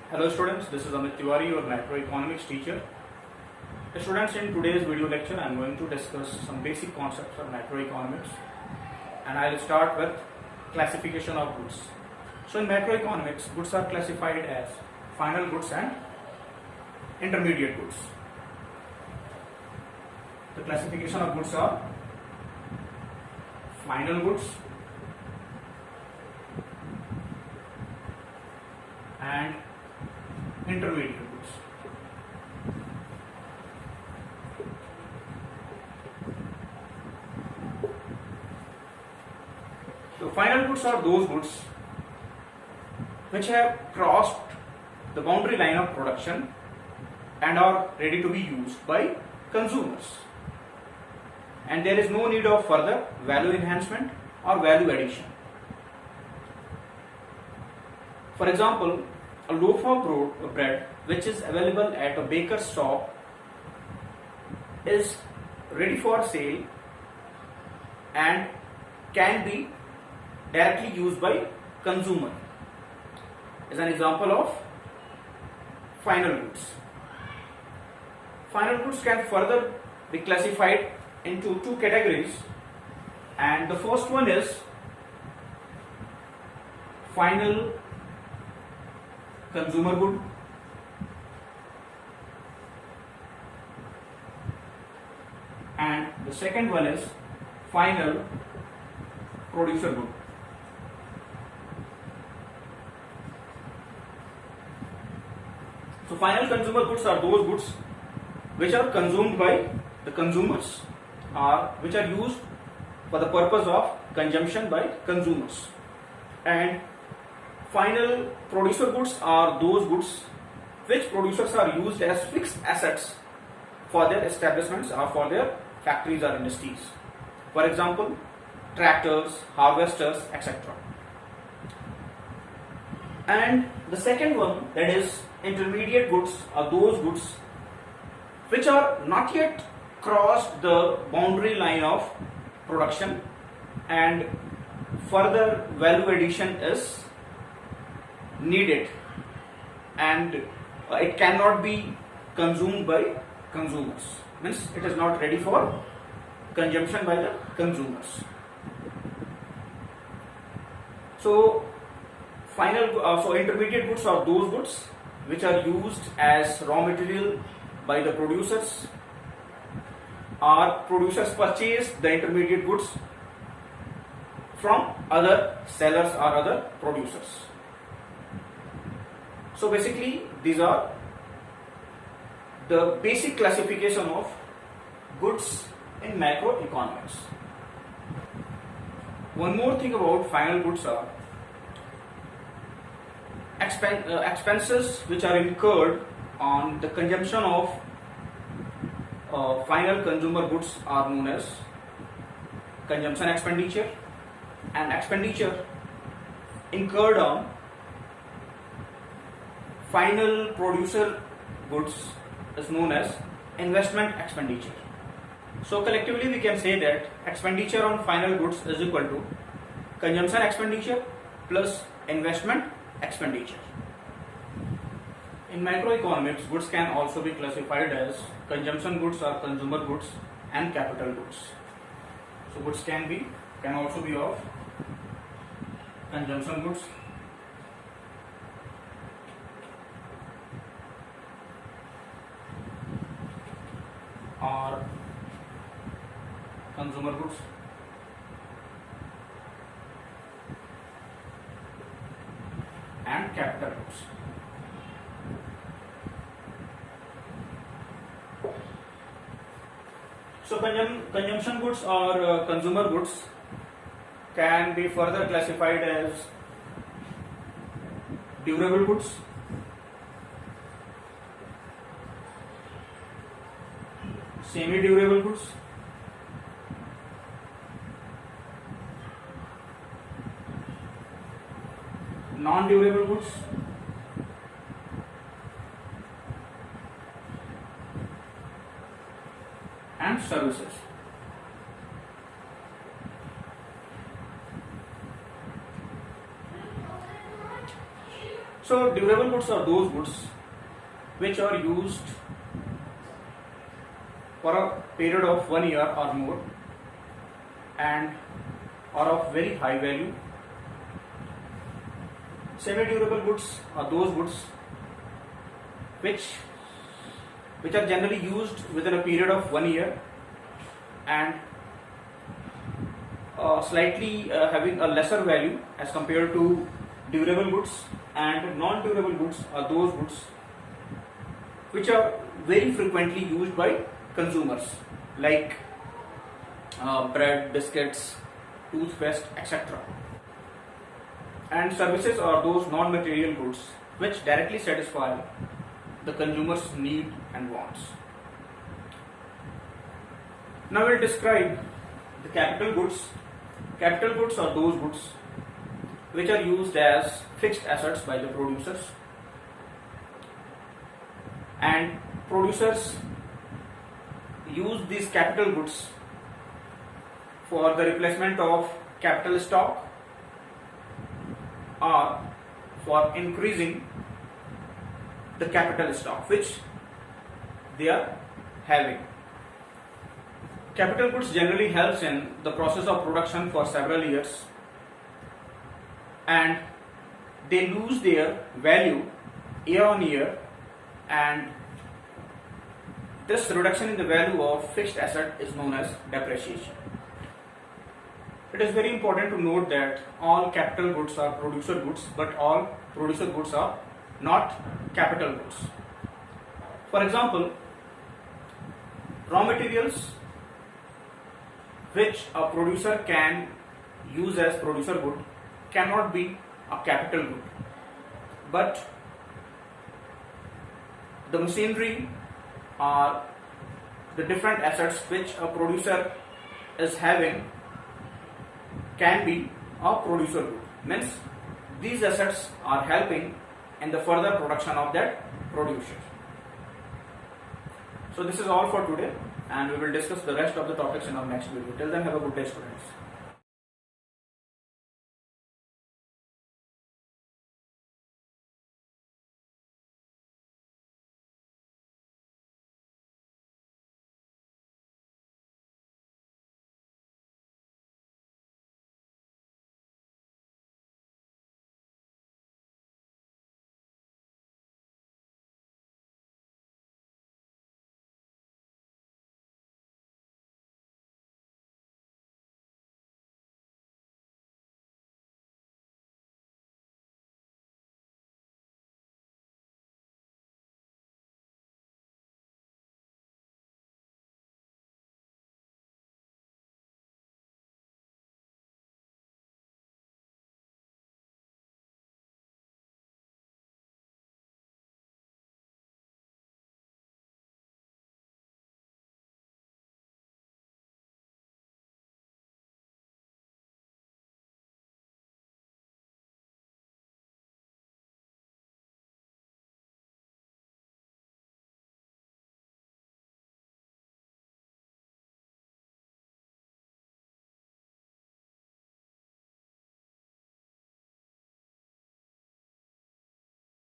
Hello students, this is Amit Tiwari, your macroeconomics teacher. Students, in today's video lecture I am going to discuss some basic concepts of macroeconomics, and I will start with classification of goods. So in macroeconomics, goods are classified as final goods and intermediate goods. The classification of goods are final goods and intermediate goods. So final goods are those goods which have crossed the boundary line of production and are ready to be used by consumers, and there is no need of further value enhancement or value addition. For example, a loaf of bread which is available at a baker's shop is ready for sale and can be directly used by consumer, is an example of final goods. Final goods can further be classified into two categories, and the first one is final consumer good, and the second one is final producer good. So final consumer goods are those goods which are consumed by the consumers or which are used for the purpose of consumption by consumers, and final producer goods are those goods which producers are used as fixed assets for their establishments or for their factories or industries. For example, tractors, harvesters, etc. And the second one, that is intermediate goods, are those goods which are not yet crossed the boundary line of production and further value addition is needed, and it cannot be consumed by consumers, means it is not ready for consumption by the consumers. So intermediate goods are those goods which are used as raw material by the producers, or producers purchase the intermediate goods from other sellers or other producers. So basically these are the basic classification of goods in macroeconomics. One more thing about final goods are expenses which are incurred on the consumption of final consumer goods are known as consumption expenditure, and expenditure incurred on final producer goods is known as investment expenditure. So collectively we can say that expenditure on final goods is equal to consumption expenditure plus investment expenditure. In macroeconomics, goods can also be classified as consumption goods or consumer goods and capital goods. So goods can also be of consumption goods, or consumer goods, and capital goods. So consumption goods or consumer goods can be further classified as durable goods, semi-durable goods, non-durable goods, and services. So durable goods are those goods which are used for a period of 1 year or more and are of very high value. Semi-durable goods are those goods which are generally used within a period of 1 year and slightly having a lesser value as compared to durable goods. And non-durable goods are those goods which are very frequently used by consumers, like bread, biscuits, toothpaste, etc. And services are those non-material goods which directly satisfy the consumer's need and wants. Now we'll describe the capital goods. Capital goods are those goods which are used as fixed assets by the producers, and producers use these capital goods for the replacement of capital stock or for increasing the capital stock which they are having. Capital goods generally helps in the process of production for several years, and they lose their value year on year, and this reduction in the value of fixed asset is known as depreciation. It is very important to note that all capital goods are producer goods, but all producer goods are not capital goods. For example, raw materials which a producer can use as producer good cannot be a capital good, but the machinery or the different assets which a producer is having can be a producer good. Means these assets are helping in the further production of that producer. So this is all for today, and we will discuss the rest of the topics in our next video. Till then, have a good day, students.